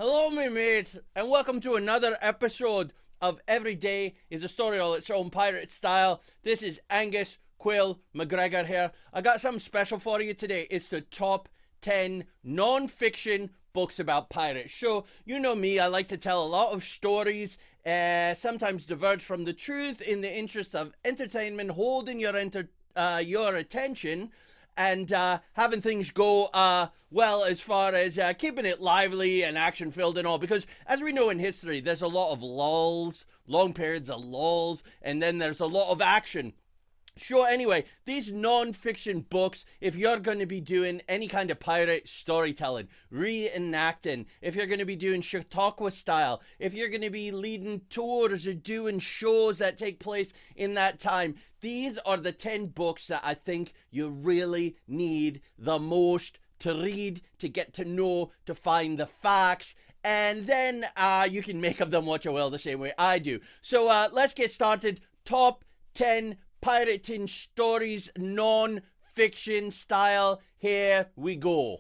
Hello, my mate, and welcome to another episode of Every Day is a Story All its own pirate style. This is Angus, Quill, MacGregor here. I got something special for you today. It's the top 10 non-fiction books about pirates. So, you know me, I like to tell a lot of stories, sometimes diverge from the truth in the interest of entertainment, holding your attention, and having things go well as far as keeping it lively and action filled and all, because as we know in history there's a lot of lulls, long periods of lulls, and then there's a lot of action. So anyway, these non-fiction books, if you're going to be doing any kind of pirate storytelling, reenacting, if you're going to be doing Chautauqua style, if you're going to be leading tours or doing shows that take place in that time, these are the 10 books that I think you really need the most to read, to get to know, to find the facts, and then you can make of them what you will, the same way I do. So let's get started. Top 10 pirating stories, non-fiction style. Here we go.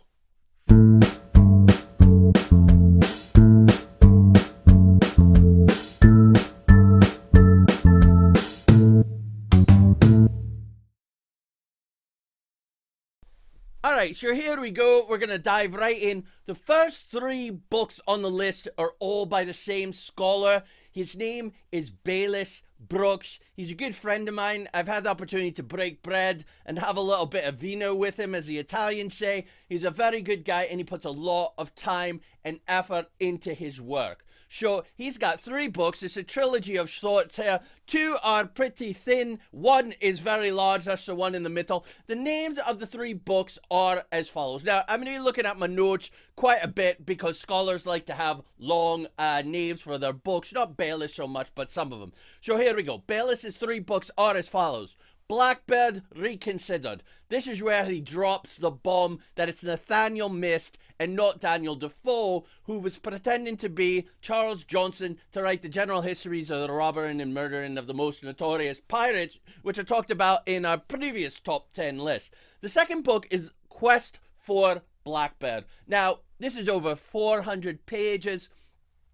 Alright, so here we go. We're going to dive right in. The first 3 books on the list are all by the same scholar. His name is Bayless Brooks. He's a good friend of mine. I've had the opportunity to break bread and have a little bit of vino with him, as the Italians say. He's a very good guy, and he puts a lot of time and effort into his work. So he's got 3 books. It's a trilogy of sorts here. 2 are pretty thin. 1 is very large. That's the one in the middle. The names of the 3 books are as follows. Now, I'm going to be looking at my notes quite a bit because scholars like to have long names for their books. Not Bayless so much, but some of them. So here we go. Bayless's 3 books are as follows. Blackbeard Reconsidered. This is where he drops the bomb that it's Nathaniel Mist and not Daniel Defoe who was pretending to be Charles Johnson to write the general histories of the robbing and murdering of the most notorious pirates, which I talked about in our previous top 10 list. The second book is Quest for Blackbeard. Now, this is over 400 pages.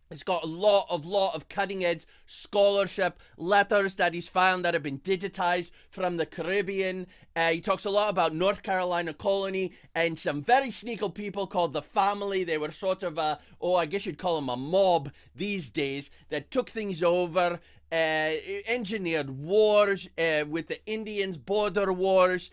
It's got a lot of cutting edge scholarship, letters that he's found that have been digitized from the Caribbean. He talks a lot about North Carolina colony and some very sneaky people called the Family. They were sort of I guess you'd call them a mob these days that took things over, engineered wars with the Indians, border wars,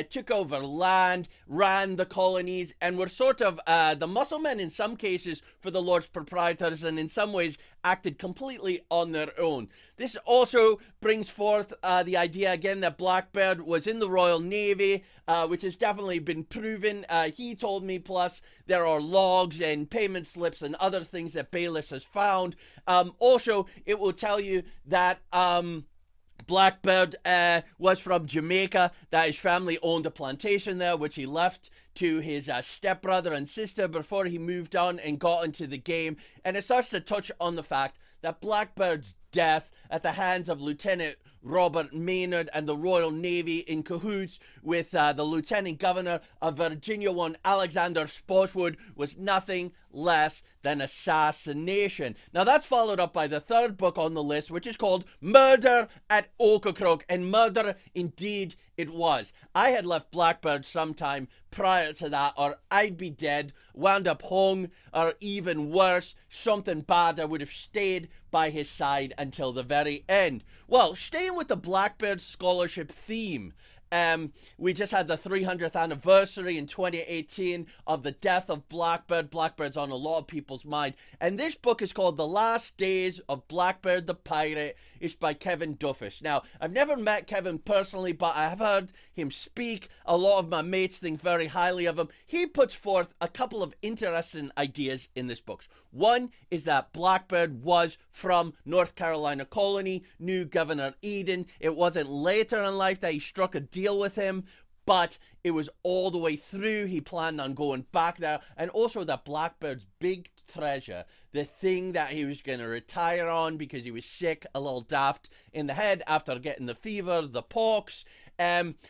took over land, ran the colonies, and were sort of the muscle men in some cases for the Lords Proprietors, and in some ways acted completely on their own. This also brings forth the idea again that Blackbeard was in the Royal Navy, which has definitely been proven. He told me, plus there are logs and payment slips and other things that Bayless has found. Also, it will tell you that Blackbeard was from Jamaica, that his family owned a plantation there, which he left to his stepbrother and sister before he moved on and got into the game. And it starts to touch on the fact that Blackbeard's death at the hands of Lieutenant Robert Maynard and the Royal Navy in cahoots with the Lieutenant Governor of Virginia, one Alexander Spotswood, was nothing less than assassination. Now that's followed up by the 3rd book on the list, which is called Murder at Ocracoke, and murder indeed it was. I had left Blackbeard sometime prior to that, or I'd be dead, wound up hung, or even worse, something bad. I would have stayed by his side until the very end. Well, staying with the Blackbeard scholarship theme, we just had the 300th anniversary in 2018 of the death of Blackbeard. Blackbeard's on a lot of people's mind. And this book is called The Last Days of Blackbeard the Pirate. It's by Kevin Doofus. Now, I've never met Kevin personally, but I have heard him speak. A lot of my mates think very highly of him. He puts forth a couple of interesting ideas in this book. One is that Blackbeard was from North Carolina colony, knew Governor Eden. It wasn't later in life that he struck a deal with him, but it was all the way through. He planned on going back there. And also that Blackbeard's big treasure, the thing that he was going to retire on because he was sick, a little daft in the head after getting the fever, the pox,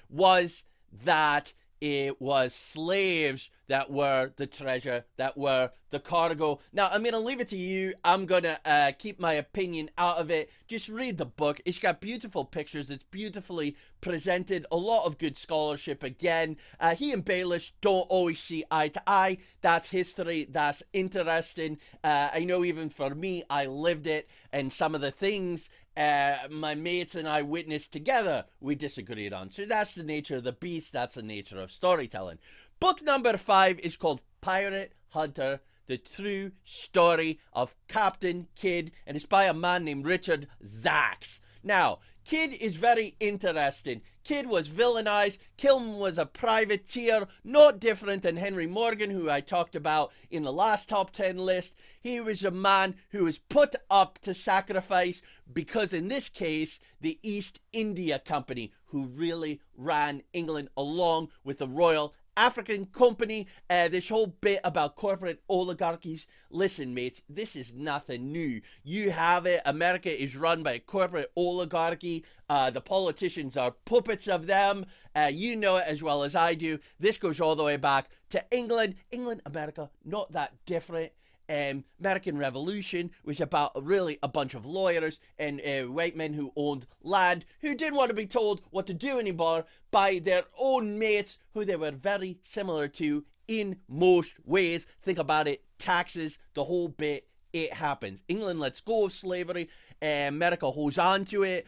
was that it was slaves that were the treasure, that were the cargo. Now, I'm going to leave it to you. I'm going to keep my opinion out of it. Just read the book. It's got beautiful pictures. It's beautifully presented. A lot of good scholarship again. He and Baelish don't always see eye to eye. That's history. That's interesting. I know even for me, I lived it, and some of the things my mates and I witnessed together, we disagreed on. So that's the nature of the beast. That's the nature of storytelling. Book number 5 is called Pirate Hunter, the true story of Captain Kidd, and it's by a man named Richard Zacks. Now, Kidd is very interesting. Kidd was villainized. Kilm was a privateer, not different than Henry Morgan, who I talked about in the last top 10 list. He was a man who was put up to sacrifice because, in this case, the East India Company, who really ran England along with the Royal African Company. This whole bit about corporate oligarchies. Listen, mates, this is nothing new. You have it. America is run by a corporate oligarchy. The politicians are puppets of them. You know it as well as I do. This goes all the way back to England. England, America, not that different. American Revolution was about really a bunch of lawyers and white men who owned land, who didn't want to be told what to do anymore by their own mates who they were very similar to in most ways. Think about it, taxes, the whole bit. It happens. England lets go of slavery. America holds on to it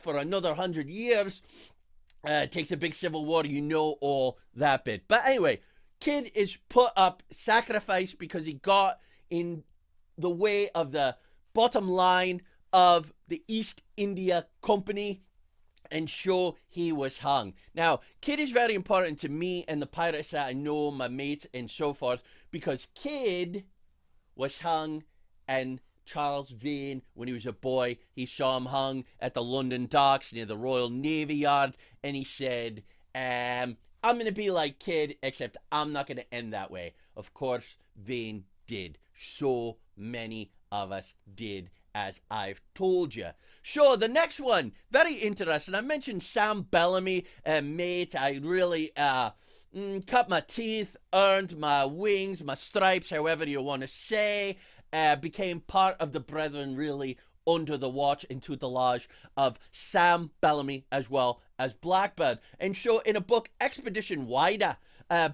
for another 100 years. Takes a big civil war. You know all that bit. But anyway, Kidd is put up, sacrificed because he got in the way of the bottom line of the East India Company, and so he was hung. Now, Kidd is very important to me and the pirates that I know, my mates and so forth, because Kidd was hung, and Charles Vane, when he was a boy, he saw him hung at the London docks near the Royal Navy Yard, and he said, I'm going to be like Kidd, except I'm not going to end that way. Of course, Vane did. So many of us did, as I've told you. So the next one, very interesting. I mentioned Sam Bellamy, mate. I really cut my teeth, earned my wings, my stripes, however you want to say. Became part of the brethren, really, under the watch and tutelage of Sam Bellamy as well as Blackbeard. And so in a book, Expedition Whydah,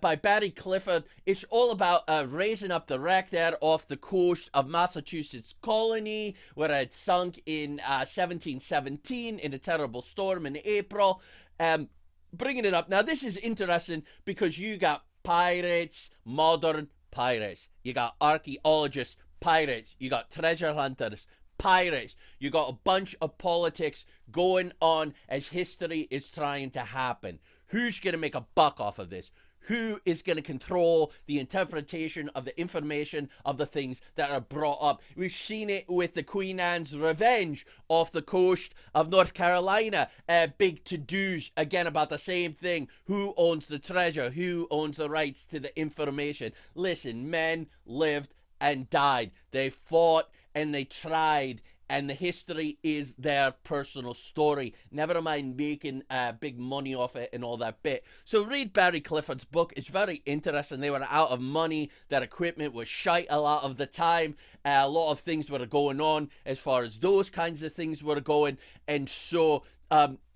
by Barry Clifford, it's all about raising up the wreck there off the coast of Massachusetts colony, where it sunk in 1717 in a terrible storm in April. Bringing it up. Now, this is interesting because you got pirates, modern pirates. You got archaeologists, pirates. You got treasure hunters, pirates. You got a bunch of politics going on as history is trying to happen. Who's going to make a buck off of this? Who is going to control the interpretation of the information of the things that are brought up? We've seen it with the Queen Anne's Revenge off the coast of North Carolina. Big to-dos, again, about the same thing. Who owns the treasure? Who owns the rights to the information? Listen, men lived and died. They fought and they tried, and the history is their personal story. Never mind making big money off it and all that bit. So read Barry Clifford's book. It's very interesting. They were out of money. Their equipment was shite a lot of the time. A lot of things were going on as far as those kinds of things were going. And so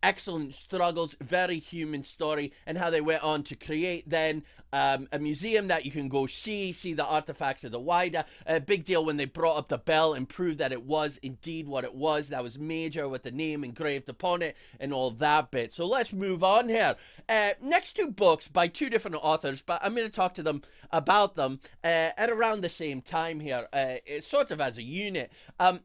excellent struggles, very human story, and how they went on to create then a museum that you can go see the artifacts of the Whydah. A big deal when they brought up the bell and proved that it was indeed what it was. That was major, with the name engraved upon it and all that bit. So let's move on here. Next two books by two different authors, but I'm going to talk to them about them at around the same time here. It's sort of as a unit.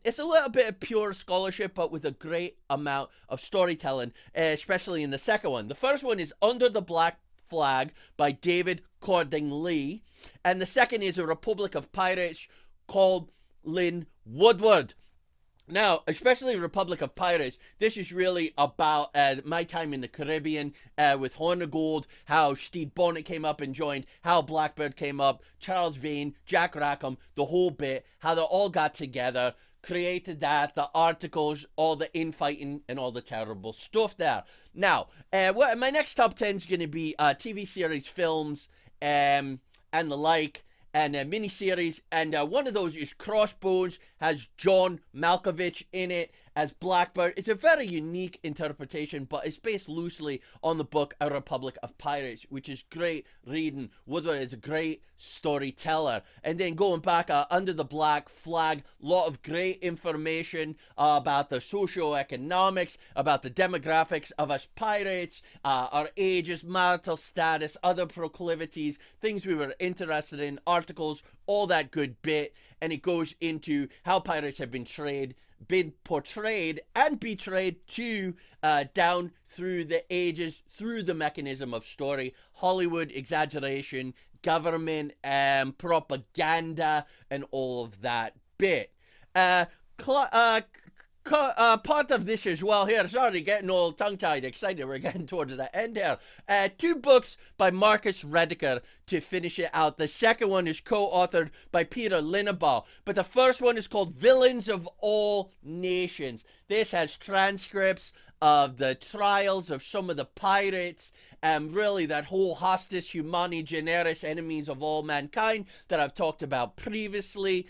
It's a little bit of pure scholarship, but with a great amount of storytelling, especially in the second one. The first one is Under the Black Flag by David Cording-Lee, and the second is A Republic of Pirates called Lynn Woodward. Now, especially Republic of Pirates, this is really about my time in the Caribbean with Horn of Gold, how Stede Bonnet came up and joined, how Blackbeard came up, Charles Vane, Jack Rackham, the whole bit, how they all got together, created that, the articles, all the infighting, and all the terrible stuff there. Now, my next top 10 is going to be TV series, films, and the like, and miniseries, and one of those is Crossbones, has John Malkovich in it as Blackbeard. It's a very unique interpretation, but it's based loosely on the book A Republic of Pirates, which is great reading. Woodward is a great storyteller. And then going back, Under the Black Flag, lot of great information about the socioeconomics, about the demographics of us pirates, our ages, marital status, other proclivities, things we were interested in, articles, all that good bit. And it goes into how pirates have been portrayed and betrayed to down through the ages, through the mechanism of story, Hollywood exaggeration, government propaganda, and all of that bit. Part of this as well here, sorry, getting all tongue-tied, excited, we're getting towards the end here. 2 books by Marcus Rediker to finish it out. The second one is co-authored by Peter Linnebaugh, but the first one is called Villains of All Nations. This has transcripts of the trials of some of the pirates, and really that whole hostis humani generis, enemies of all mankind, that I've talked about previously.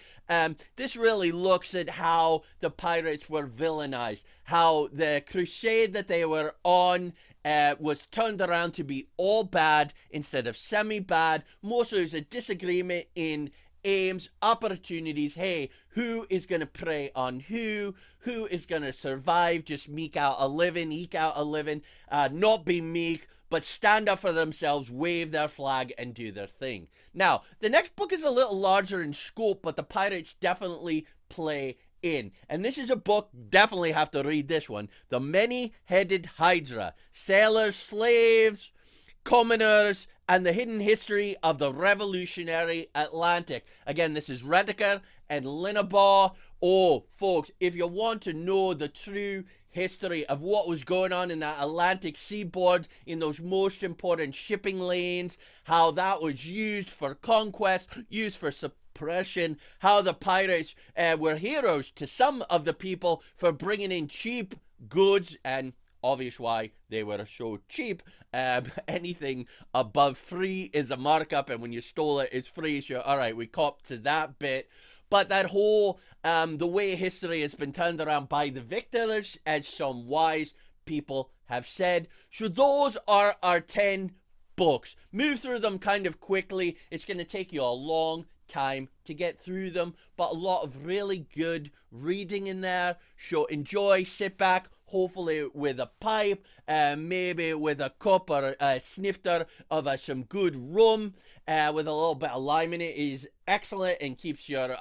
This really looks at how the pirates were villainized, how the crusade that they were on was turned around to be all bad instead of semi-bad. Mostly there's a disagreement in aims, opportunities. Hey, who is going to prey on who is going to survive, just eke out a living, not be meek, but stand up for themselves, wave their flag, and do their thing. Now, the next book is a little larger in scope, but the pirates definitely play in. And this is a book, definitely have to read this one. The Many-Headed Hydra. Sailors, slaves, commoners, and the hidden history of the revolutionary Atlantic. Again, this is Rediker and Linnebaugh. Oh, folks, if you want to know the true history of what was going on in that Atlantic seaboard, in those most important shipping lanes, how that was used for conquest, used for suppression, how the pirates were heroes to some of the people for bringing in cheap goods, and obvious why they were so cheap. Anything above free is a markup, and when you stole it, it's free. So, all right, we cop to that bit. But that whole, the way history has been turned around by the victors, as some wise people have said. So those are our 10 books. Move through them kind of quickly. It's going to take you a long time to get through them, but a lot of really good reading in there. So enjoy, sit back, hopefully with a pipe, maybe with a cup or a snifter of some good rum, with a little bit of lime in it. Is excellent and keeps your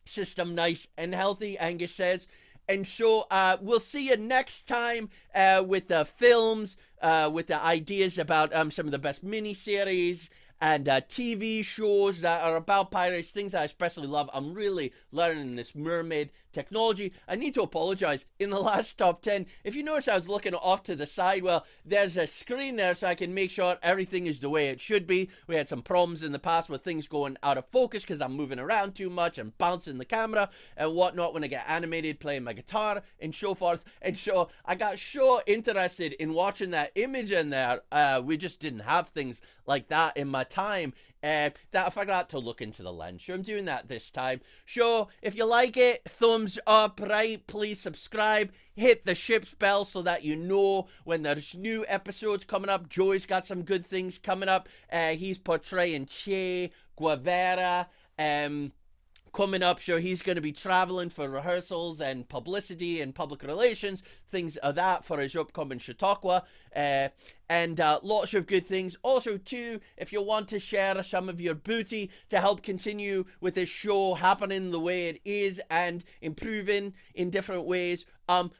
system nice and healthy, Angus says. And so we'll see you next time with the films, with the ideas about some of the best miniseries and TV shows that are about pirates, things I especially love. I'm really learning this mermaid technology. I need to apologize. In the last top 10, if you notice I was looking off to the side, well, there's a screen there so I can make sure everything is the way it should be. We had some problems in the past with things going out of focus because I'm moving around too much and bouncing the camera and whatnot when I get animated, playing my guitar and so forth. And so I got so interested in watching that image in there. We just didn't have things like that in my time, that I forgot to look into the lens. So I'm doing that this time. So if you like it, thumbs up, right? Please subscribe, hit the ship's bell so that you know when there's new episodes coming up. Joey's got some good things coming up. He's portraying Che Guevara coming up, so he's going to be traveling for rehearsals and publicity and public relations, things of that for his upcoming Chautauqua, and lots of good things. Also, too, if you want to share some of your booty to help continue with this show happening the way it is and improving in different ways,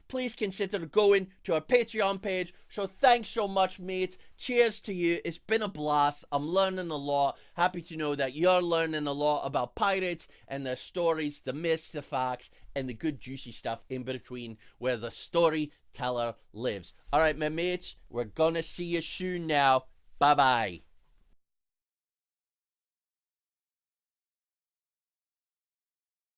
please consider going to our Patreon page. So thanks so much, mates. Cheers to you. It's been a blast. I'm learning a lot. Happy to know that you're learning a lot about pirates and their stories, the myths, the facts, and the good juicy stuff in between where the storyteller lives. All right, my mates, we're gonna see you soon now. Bye-bye.